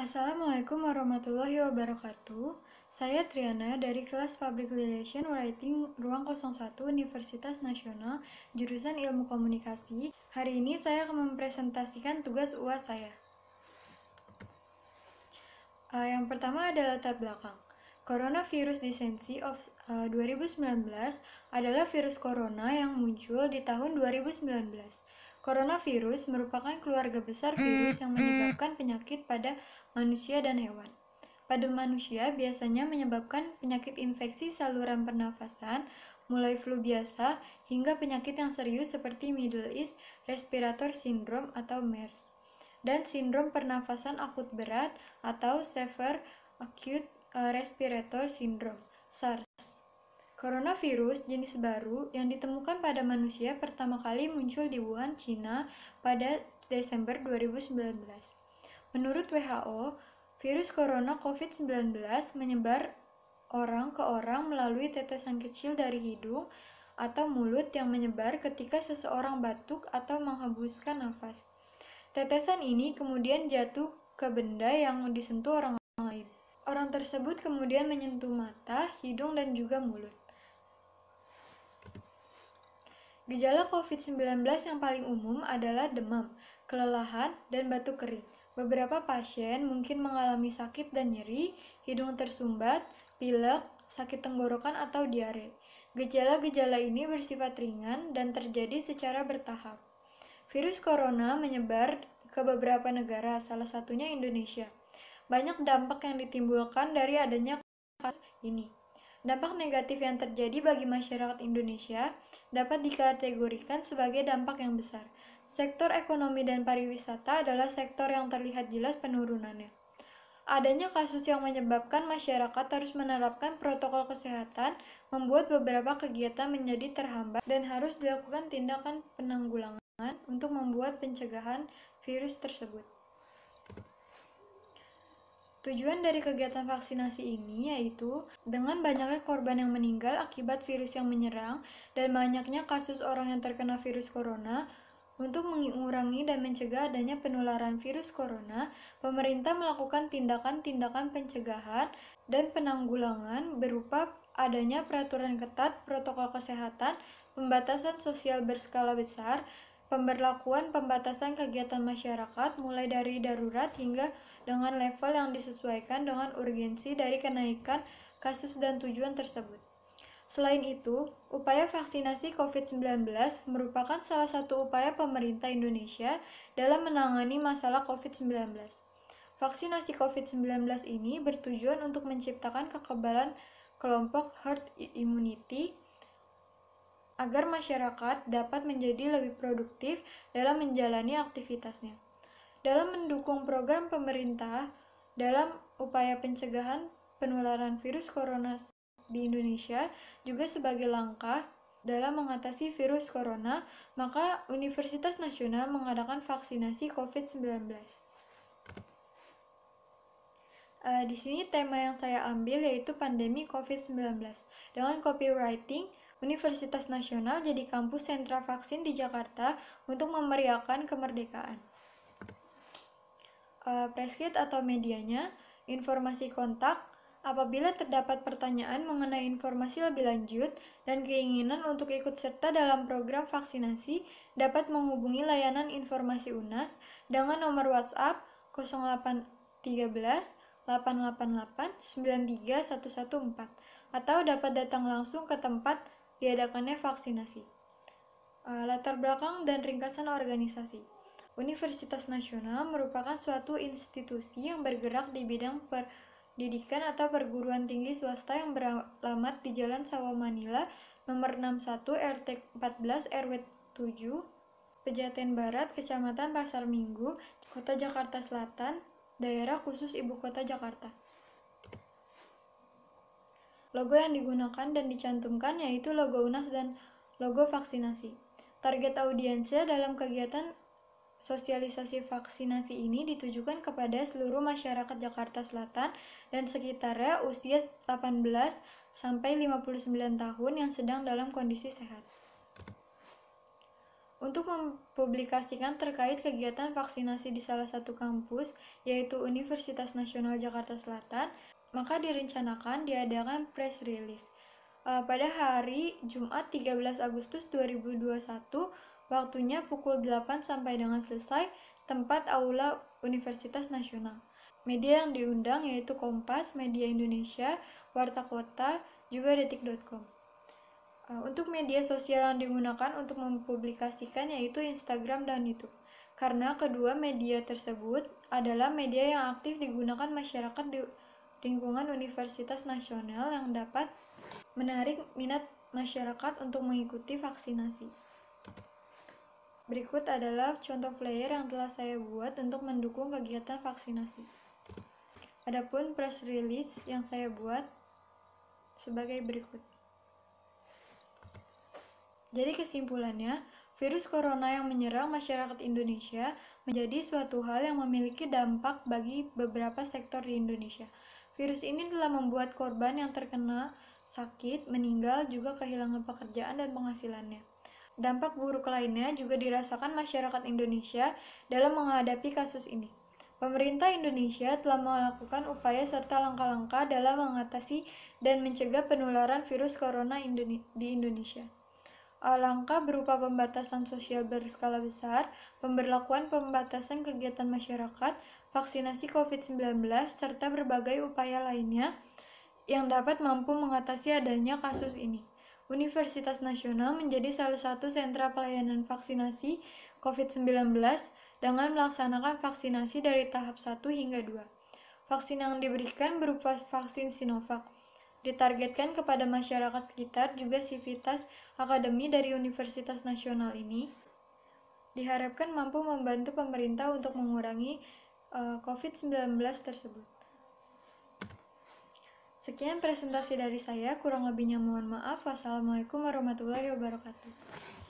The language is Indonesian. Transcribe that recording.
Assalamualaikum warahmatullahi wabarakatuh. Saya Triana dari kelas Public Relation Writing Ruang 01 Universitas Nasional, jurusan Ilmu Komunikasi. Hari ini saya akan mempresentasikan tugas UAS saya. Yang pertama adalah latar belakang. Coronavirus Disease of 2019 adalah virus corona yang muncul di tahun 2019. Coronavirus merupakan keluarga besar virus yang menyebabkan penyakit pada manusia dan hewan. Pada manusia biasanya menyebabkan penyakit infeksi saluran pernafasan, mulai flu biasa hingga penyakit yang serius seperti Middle East Respiratory Syndrome atau MERS, dan sindrom pernafasan akut berat atau Severe Acute Respiratory Syndrome (SARS). Coronavirus jenis baru yang ditemukan pada manusia pertama kali muncul di Wuhan, China pada Desember 2019. Menurut WHO, virus corona COVID-19 menyebar orang ke orang melalui tetesan kecil dari hidung atau mulut yang menyebar ketika seseorang batuk atau menghembuskan nafas. Tetesan ini kemudian jatuh ke benda yang disentuh orang lain. Orang tersebut kemudian menyentuh mata, hidung, dan juga mulut. Gejala COVID-19 yang paling umum adalah demam, kelelahan, dan batuk kering. Beberapa pasien mungkin mengalami sakit dan nyeri, hidung tersumbat, pilek, sakit tenggorokan, atau diare. Gejala-gejala ini bersifat ringan dan terjadi secara bertahap. Virus corona menyebar ke beberapa negara, salah satunya Indonesia. Banyak dampak yang ditimbulkan dari adanya kasus ini. Dampak negatif yang terjadi bagi masyarakat Indonesia dapat dikategorikan sebagai dampak yang besar. Sektor ekonomi dan pariwisata adalah sektor yang terlihat jelas penurunannya. Adanya kasus yang menyebabkan masyarakat harus menerapkan protokol kesehatan, membuat beberapa kegiatan menjadi terhambat dan harus dilakukan tindakan penanggulangan untuk membuat pencegahan virus tersebut. Tujuan dari kegiatan vaksinasi ini yaitu dengan banyaknya korban yang meninggal akibat virus yang menyerang dan banyaknya kasus orang yang terkena virus corona, untuk mengurangi dan mencegah adanya penularan virus corona, pemerintah melakukan tindakan-tindakan pencegahan dan penanggulangan berupa adanya peraturan ketat, protokol kesehatan, pembatasan sosial berskala besar, pemberlakuan pembatasan kegiatan masyarakat mulai dari darurat hingga dengan level yang disesuaikan dengan urgensi dari kenaikan kasus dan tujuan tersebut. Selain itu, upaya vaksinasi COVID-19 merupakan salah satu upaya pemerintah Indonesia dalam menangani masalah COVID-19. Vaksinasi COVID-19 ini bertujuan untuk menciptakan kekebalan kelompok herd immunity agar masyarakat dapat menjadi lebih produktif dalam menjalani aktivitasnya. Dalam mendukung program pemerintah dalam upaya pencegahan penularan virus corona di Indonesia, juga sebagai langkah dalam mengatasi virus corona, maka Universitas Nasional mengadakan vaksinasi COVID-19. Di sini tema yang saya ambil yaitu pandemi COVID-19. Dengan copywriting, Universitas Nasional jadi kampus sentra vaksin di Jakarta untuk memeriahkan kemerdekaan. Press kit atau medianya, informasi kontak. Apabila terdapat pertanyaan mengenai informasi lebih lanjut dan keinginan untuk ikut serta dalam program vaksinasi, dapat menghubungi layanan informasi UNAS dengan nomor WhatsApp 0813 888 93114 atau dapat datang langsung ke tempat diadakannya vaksinasi. Latar belakang dan ringkasan organisasi. Universitas Nasional merupakan suatu institusi yang bergerak di bidang pendidikan atau perguruan tinggi swasta yang beralamat di Jalan Sawah Manila, nomor 61 RT 14 RW 7, Pejaten Barat, Kecamatan Pasar Minggu, Kota Jakarta Selatan, Daerah Khusus Ibu Kota Jakarta. Logo yang digunakan dan dicantumkan yaitu logo UNAS dan logo vaksinasi. Target audiensnya dalam kegiatan sosialisasi vaksinasi ini ditujukan kepada seluruh masyarakat Jakarta Selatan dan sekitarnya usia 18 sampai 59 tahun yang sedang dalam kondisi sehat. untuk mempublikasikan terkait kegiatan vaksinasi di salah satu kampus, yaitu Universitas Nasional Jakarta Selatan, maka direncanakan diadakan press release. Pada hari Jumat 13 Agustus 2021, waktunya pukul 8 sampai dengan selesai, tempat Aula Universitas Nasional. Media yang diundang yaitu Kompas, Media Indonesia, Warta Kota, juga Detik.com. Untuk media sosial yang digunakan untuk mempublikasikan yaitu Instagram dan YouTube. Karena kedua media tersebut adalah media yang aktif digunakan masyarakat di lingkungan Universitas Nasional yang dapat menarik minat masyarakat untuk mengikuti vaksinasi. Berikut adalah contoh flyer yang telah saya buat untuk mendukung kegiatan vaksinasi. Adapun press release yang saya buat sebagai berikut. Jadi kesimpulannya, virus corona yang menyerang masyarakat Indonesia menjadi suatu hal yang memiliki dampak bagi beberapa sektor di Indonesia. Virus ini telah membuat korban yang terkena sakit, meninggal, juga kehilangan pekerjaan dan penghasilannya. Dampak buruk lainnya juga dirasakan masyarakat Indonesia dalam menghadapi kasus ini. Pemerintah Indonesia telah melakukan upaya serta langkah-langkah dalam mengatasi dan mencegah penularan virus corona di Indonesia. Langkah berupa pembatasan sosial berskala besar, pemberlakuan pembatasan kegiatan masyarakat, vaksinasi COVID-19, serta berbagai upaya lainnya yang dapat mampu mengatasi adanya kasus ini. Universitas Nasional menjadi salah satu sentra pelayanan vaksinasi COVID-19 dengan melaksanakan vaksinasi dari tahap 1 hingga 2. Vaksin yang diberikan berupa vaksin Sinovac. Ditargetkan kepada masyarakat sekitar, juga Sivitas Akademi dari Universitas Nasional ini diharapkan mampu membantu pemerintah untuk mengurangi COVID-19 tersebut. Sekian presentasi dari saya, kurang lebihnya mohon maaf. Wassalamualaikum warahmatullahi wabarakatuh.